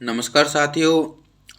नमस्कार साथियों,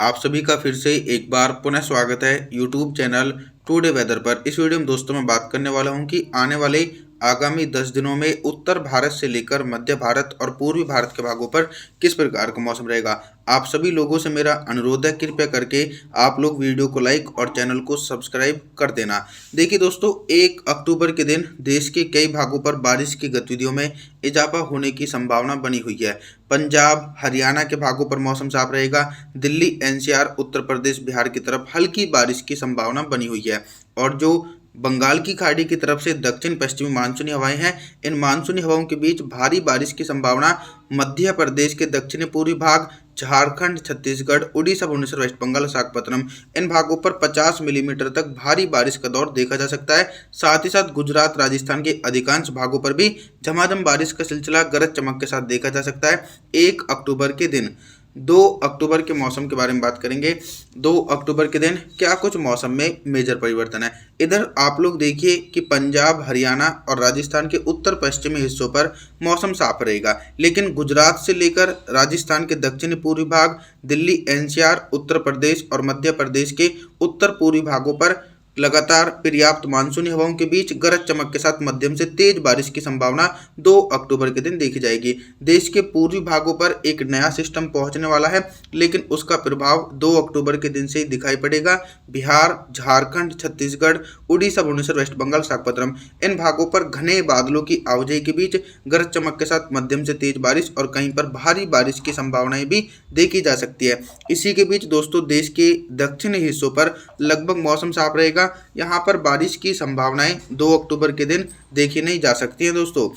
आप सभी का फिर से एक बार पुनः स्वागत है यूट्यूब चैनल टुडे वेदर पर। इस वीडियो में दोस्तों मैं बात करने वाला हूं कि आने वाले आगामी 10 दिनों में उत्तर भारत से लेकर मध्य भारत और पूर्वी भारत के भागों पर किस प्रकार का मौसम रहेगा। आप सभी लोगों से मेरा अनुरोध है, कृपया करके आप लोग वीडियो को लाइक और चैनल को सब्सक्राइब कर देना। देखिए दोस्तों, 1 अक्टूबर के दिन देश के कई भागों पर बारिश की गतिविधियों में इजाफा होने की संभावना बनी हुई है। पंजाब, हरियाणा के भागों पर मौसम साफ रहेगा। दिल्ली, एनसीआर, उत्तर प्रदेश, बिहार की तरफ हल्की बारिश की संभावना बनी हुई है। और जो बंगाल की खाड़ी की तरफ से दक्षिण पश्चिमी मानसूनी हवाएं हैं, इन मानसूनी हवाओं के बीच भारी बारिश की संभावना मध्य प्रदेश के दक्षिणी पूर्वी भाग, झारखंड, छत्तीसगढ़, उड़ीसा, भुवनेश्वर, वेस्ट बंगाल, विशाखापत्तनम, इन भागों पर 50 मिलीमीटर तक भारी बारिश का दौर देखा जा सकता है। साथ ही साथ गुजरात, राजस्थान के अधिकांश भागों पर भी झमाझम बारिश का सिलसिला गरज चमक के साथ देखा जा सकता है 1 अक्टूबर के दिन। 2 अक्टूबर के मौसम के बारे में बात करेंगे। 2 अक्टूबर के दिन क्या कुछ मौसम में मेजर परिवर्तन है। इधर आप लोग देखिए कि पंजाब, हरियाणा और राजस्थान के उत्तर पश्चिमी हिस्सों पर मौसम साफ रहेगा, लेकिन गुजरात से लेकर राजस्थान के दक्षिणी पूर्वी भाग, दिल्ली, एनसीआर, उत्तर प्रदेश और मध्य प्रदेश के उत्तर पूर्वी भागों पर लगातार पर्याप्त मानसूनी हवाओं के बीच गरज चमक के साथ मध्यम से तेज बारिश की संभावना 2 अक्टूबर के दिन देखी जाएगी। देश के पूर्वी भागों पर एक नया सिस्टम पहुंचने वाला है, लेकिन उसका प्रभाव 2 अक्टूबर के दिन से ही दिखाई पड़ेगा। बिहार, झारखंड, छत्तीसगढ़, उड़ीसा, भुवनेश्वर, वेस्ट बंगाल, विशाखापत्तनम, इन भागों पर घने बादलों की आवाजाही के बीच गरज चमक के साथ मध्यम से तेज बारिश और कहीं पर भारी बारिश की संभावनाएं भी देखी जा सकती है। इसी के बीच दोस्तों, देश के दक्षिणी हिस्सों पर लगभग मौसम साफ रहेगा। यहाँ पर बारिश की संभावनाएं 2 अक्टूबर के दिन देखी नहीं जा सकती हैं। दोस्तों,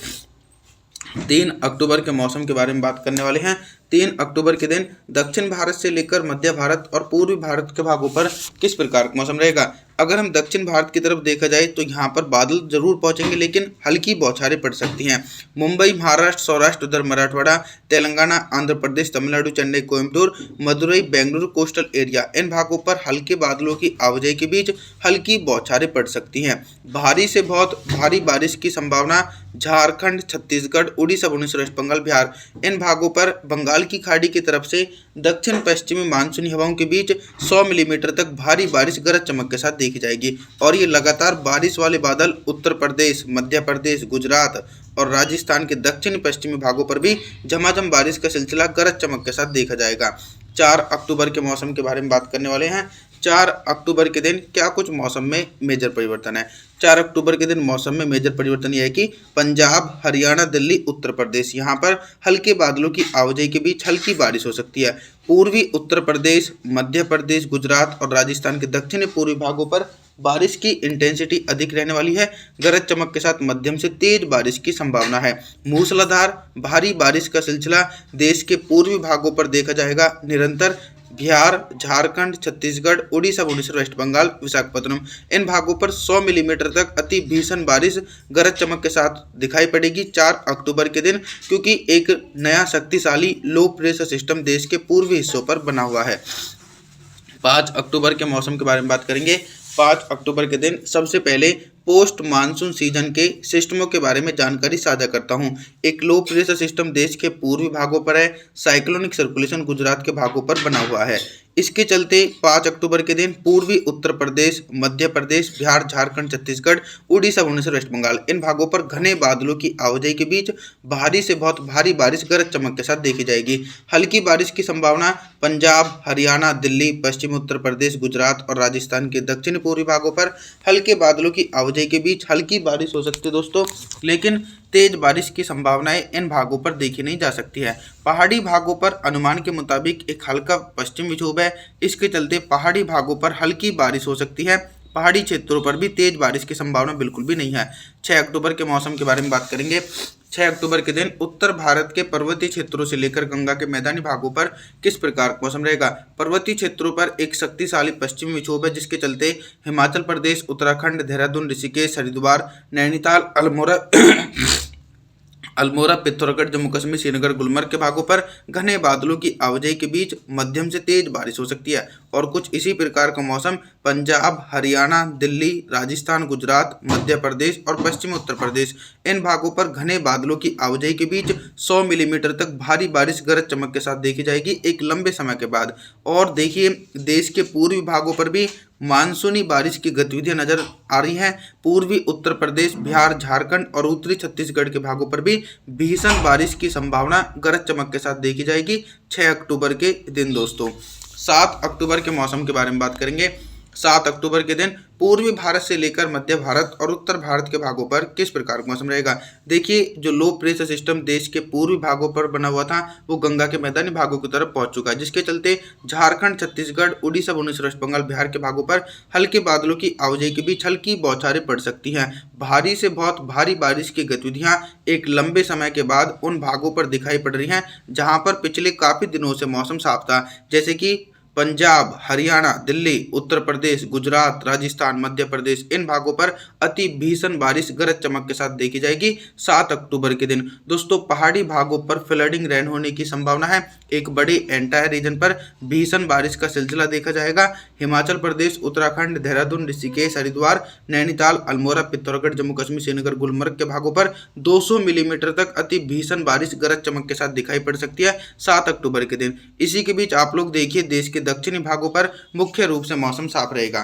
3 अक्टूबर के मौसम के बारे में बात करने वाले हैं। 3 अक्टूबर के दिन दक्षिण भारत से लेकर मध्य भारत और पूर्वी भारत के भागों पर किस प्रकार का मौसम रहेगा। अगर हम दक्षिण भारत की तरफ देखा जाए तो यहाँ पर बादल जरूर पहुंचेंगे, लेकिन हल्की बौछारें पड़ सकती हैं। मुंबई, महाराष्ट्र, सौराष्ट्र, उधर मराठवाड़ा, तेलंगाना, आंध्र प्रदेश, तमिलनाडु, चेन्नई, कोयम्बटूर, मदुरई, बेंगलुरु, कोस्टल एरिया, इन भागों पर हल्के बादलों की आवाजाही के बीच हल्की बौछारें पड़ सकती हैं। भारी से बहुत भारी बारिश की संभावना झारखंड, छत्तीसगढ़, उड़ीसा, भुवनेश्वर, वेस्ट बंगाल, बिहार, इन भागों पर बंगाल की खाड़ी की तरफ से दक्षिण पश्चिमी मानसूनी हवाओं के बीच 100 मिलीमीटर तक भारी बारिश गरज चमक के साथ देखी जाएगी। और ये लगातार बारिश वाले बादल उत्तर प्रदेश, मध्य प्रदेश, गुजरात और राजस्थान के दक्षिण पश्चिमी भागों पर भी झमाझम बारिश का सिलसिला गरज चमक के साथ देखा जाएगा। 4 अक्टूबर के मौसम के बारे में बात करने वाले हैं। 4 अक्टूबर के दिन क्या कुछ मौसम में मेजर परिवर्तन है। 4 अक्टूबर के दिन मौसम में मेजर परिवर्तन यह है कि पंजाब, हरियाणा, दिल्ली, उत्तर प्रदेश, यहाँ पर हल्के बादलों की आवाजाही के बीच हल्की बारिश हो सकती है। पूर्वी उत्तर प्रदेश, मध्य प्रदेश, गुजरात और राजस्थान के दक्षिणी पूर्वी भागों पर बारिश की इंटेंसिटी अधिक रहने वाली है। गरज चमक के साथ मध्यम से तेज बारिश की संभावना है। मूसलाधार भारी बारिश का सिलसिला देश के पूर्वी भागों पर देखा जाएगा निरंतर। बिहार, झारखंड, छत्तीसगढ़, उड़ीसा, भुवनेश्वर, वेस्ट बंगाल, विशाखापत्तनम, इन भागों पर 100 मिलीमीटर तक अति भीषण बारिश गरज चमक के साथ दिखाई पड़ेगी 4 अक्टूबर के दिन, क्योंकि एक नया शक्तिशाली लो प्रेशर सिस्टम देश के पूर्वी हिस्सों पर बना हुआ है। 5 अक्टूबर के मौसम के बारे में बात करेंगे। 5 अक्टूबर के दिन सबसे पहले पोस्ट मानसून सीजन के सिस्टमों के बारे में जानकारी साझा करता हूं। एक लो प्रेशर सिस्टम देश के पूर्वी भागों पर है। साइक्लोनिक सर्कुलेशन गुजरात के भागों पर बना हुआ है। इसके चलते 5 अक्टूबर के दिन पूर्वी उत्तर प्रदेश, मध्य प्रदेश, बिहार, झारखंड, छत्तीसगढ़, उड़ीसा, भुवनेश्वर, वेस्ट बंगाल, इन भागों पर घने बादलों की आवाजाही के बीच भारी से बहुत भारी बारिश गरज चमक के साथ देखी जाएगी। हल्की बारिश की संभावना पंजाब, हरियाणा, दिल्ली, पश्चिमी उत्तर प्रदेश, गुजरात और राजस्थान के दक्षिणी पूर्वी भागों पर हल्के बादलों की आवाजाही के बीच हल्की बारिश हो सकती है दोस्तों, लेकिन तेज बारिश की संभावनाएं इन भागों पर देखी नहीं जा सकती है। पहाड़ी भागों पर अनुमान के मुताबिक एक हल्का पश्चिम विक्षोभ है। इसके चलते पहाड़ी भागों पर हल्की बारिश हो सकती है। पहाड़ी क्षेत्रों पर भी तेज बारिश की संभावना बिल्कुल भी नहीं है। 6 अक्टूबर के मौसम के बारे में बात करेंगे। 6 अक्टूबर के दिन उत्तर भारत के पर्वतीय क्षेत्रों से लेकर गंगा के मैदानी भागों पर किस प्रकार का मौसम रहेगा। पर्वतीय क्षेत्रों पर एक शक्तिशाली पश्चिमी विक्षोभ है, जिसके चलते हिमाचल प्रदेश, उत्तराखंड, देहरादून, ऋषिकेश, हरिद्वार, नैनीताल, अल्मोड़ा, पिथौरागढ़, जम्मू कश्मीर, श्रीनगर, गुलमर्ग के भागों पर घने बादलों की आवाजाही के बीच मध्यम से तेज बारिश हो सकती है। और कुछ इसी प्रकार का मौसम पंजाब, हरियाणा, दिल्ली, राजस्थान, गुजरात, मध्य प्रदेश और पश्चिमी उत्तर प्रदेश, इन भागों पर घने बादलों की आवाजाही के बीच 100 मिलीमीटर तक भारी बारिश गरज चमक के साथ देखी जाएगी एक लंबे समय के बाद। और देखिए, देश के पूर्वी भागों पर भी मानसूनी बारिश की गतिविधियां नजर आ रही हैं। पूर्वी उत्तर प्रदेश, बिहार, झारखंड और उत्तरी छत्तीसगढ़ के भागों पर भी भीषण बारिश की संभावना गरज चमक के साथ देखी जाएगी 6 अक्टूबर के दिन। दोस्तों, 7 अक्टूबर के मौसम के बारे में बात करेंगे। 7 अक्टूबर के दिन पूर्वी भारत से लेकर मध्य भारत और उत्तर भारत के भागों पर किस प्रकार का मौसम रहेगा। देखिए, जो लो प्रेशर सिस्टम देश के पूर्वी भागों पर बना हुआ था वो गंगा के मैदानी भागों की तरफ पहुंच चुका है, जिसके चलते झारखंड, छत्तीसगढ़, उड़ीसा, भुवनेश्वर, वेस्ट बंगाल, बिहार के भागों पर हल्के बादलों की आवाजाही के बीच हल्की बौछारें पड़ सकती हैं। भारी से बहुत भारी बारिश की गतिविधियां एक लंबे समय के बाद उन भागों पर दिखाई पड़ रही हैं जहां पर पिछले काफी दिनों से मौसम साफ था, जैसे कि पंजाब, हरियाणा, दिल्ली, उत्तर प्रदेश, गुजरात, राजस्थान, मध्य प्रदेश, इन भागों पर अति भीषण बारिश गरज चमक के साथ देखी जाएगी 7 अक्टूबर के दिन। दोस्तों, पहाड़ी भागों पर फ्लडिंग रेन होने की संभावना है। एक बड़े एंटायर रीजन पर भीषण बारिश का सिलसिला देखा जाएगा। हिमाचल प्रदेश, उत्तराखंड, देहरादून, ऋषिकेश, हरिद्वार, नैनीताल, अल्मोड़ा, पिथौरागढ़, जम्मू कश्मीर, श्रीनगर, गुलमर्ग के भागों पर 200 मिलीमीटर तक अति भीषण बारिश गरज चमक के साथ दिखाई पड़ सकती है 7 अक्टूबर के दिन। इसी के बीच आप लोग देखिए, देश के दक्षिणी भागों पर मुख्य रूप से मौसम साफ रहेगा।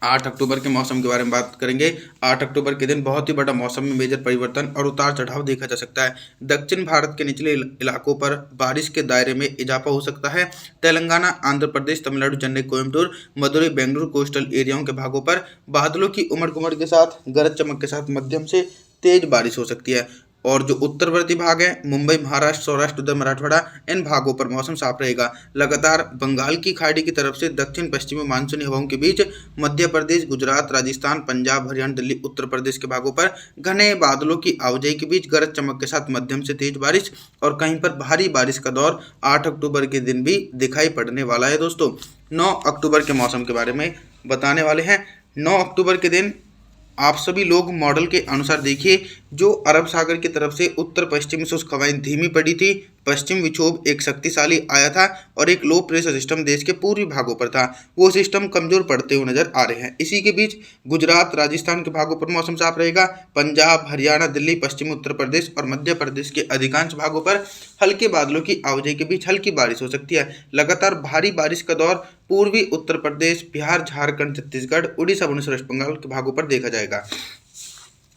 8 अक्टूबर के मौसम के बारे में बात करेंगे। 8 अक्टूबर के दिन बहुत ही बड़ा मौसम में मेजर परिवर्तन और उतार चढ़ाव देखा जा सकता है। दक्षिण भारत के निचले इलाकों पर बारिश के दायरे में इजाफा हो सकता है। तेलंगाना, आंध्र प्रदेश, तमिलनाडु, चेन्नई, कोयम्बटूर, मदुरई, बेंगलुरु, कोस्टल एरियाओं के भागों पर बादलों की उमड़ घुमड़ के साथ गरज चमक के साथ मध्यम से तेज बारिश हो सकती है। और जो उत्तरवर्ती भाग है, मुंबई, महाराष्ट्र, सौराष्ट्र, उधर मराठवाड़ा, इन भागों पर मौसम साफ रहेगा। लगातार बंगाल की खाड़ी की तरफ से दक्षिण पश्चिमी मानसूनी हवाओं के बीच मध्य प्रदेश, गुजरात, राजस्थान, पंजाब, हरियाणा, दिल्ली, उत्तर प्रदेश के भागों पर घने बादलों की आवाजाही के बीच गरज चमक के साथ मध्यम से तेज बारिश और कहीं पर भारी बारिश का दौर 8 अक्टूबर के दिन भी दिखाई पड़ने वाला है। दोस्तों, 9 अक्टूबर के मौसम के बारे में बताने वाले हैं। 9 अक्टूबर के दिन आप सभी लोग मॉडल के अनुसार देखिए, जो अरब सागर की तरफ से उत्तर पश्चिमी शुष्क हवाएं धीमी पड़ी थी, पश्चिम विक्षोभ एक शक्तिशाली आया था और एक लो प्रेशर सिस्टम देश के पूर्वी भागों पर था। वो सिस्टम कमजोर पड़ते हुए नजर आ रहे हैं। इसी के बीच गुजरात, राजस्थान के भागों पर मौसम साफ रहेगा। पंजाब, हरियाणा, दिल्ली, पश्चिमी उत्तर प्रदेश और मध्य प्रदेश के अधिकांश भागों पर हल्के बादलों की आवाजाही के बीच हल्की बारिश हो सकती है। लगातार भारी बारिश का दौर पूर्वी उत्तर प्रदेश, बिहार, झारखंड, छत्तीसगढ़, उड़ीसा, भुवनेश्वर, वेस्ट बंगाल के भागों पर देखा जाएगा।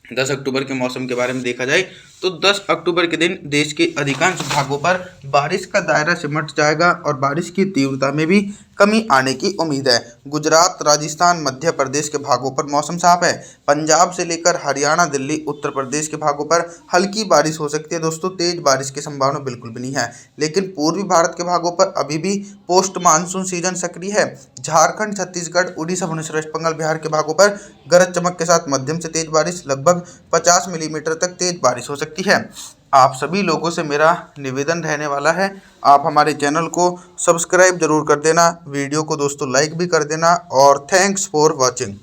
10 अक्टूबर के मौसम के बारे में देखा जाए तो 10 अक्टूबर के दिन देश के अधिकांश भागों पर बारिश का दायरा सिमट जाएगा और बारिश की तीव्रता में भी कमी आने की उम्मीद है। गुजरात, राजस्थान, मध्य प्रदेश के भागों पर मौसम साफ है। पंजाब से लेकर हरियाणा, दिल्ली, उत्तर प्रदेश के भागों पर हल्की बारिश हो सकती है। दोस्तों, तेज बारिश की संभावना बिल्कुल भी नहीं है। लेकिन पूर्वी भारत के भागों पर अभी भी पोस्ट मानसून सीजन सक्रिय है। झारखंड, छत्तीसगढ़, उड़ीसा, भुवनेश्वर, वेस्ट बंगाल, बिहार के भागों पर गरज चमक के साथ मध्यम से तेज बारिश, लगभग 50 मिलीमीटर तक तेज बारिश हो सकती है। आप सभी लोगों से मेरा निवेदन रहने वाला है, आप हमारे चैनल को सब्सक्राइब जरूर कर देना, वीडियो को दोस्तों लाइक भी कर देना और थैंक्स फॉर वॉचिंग।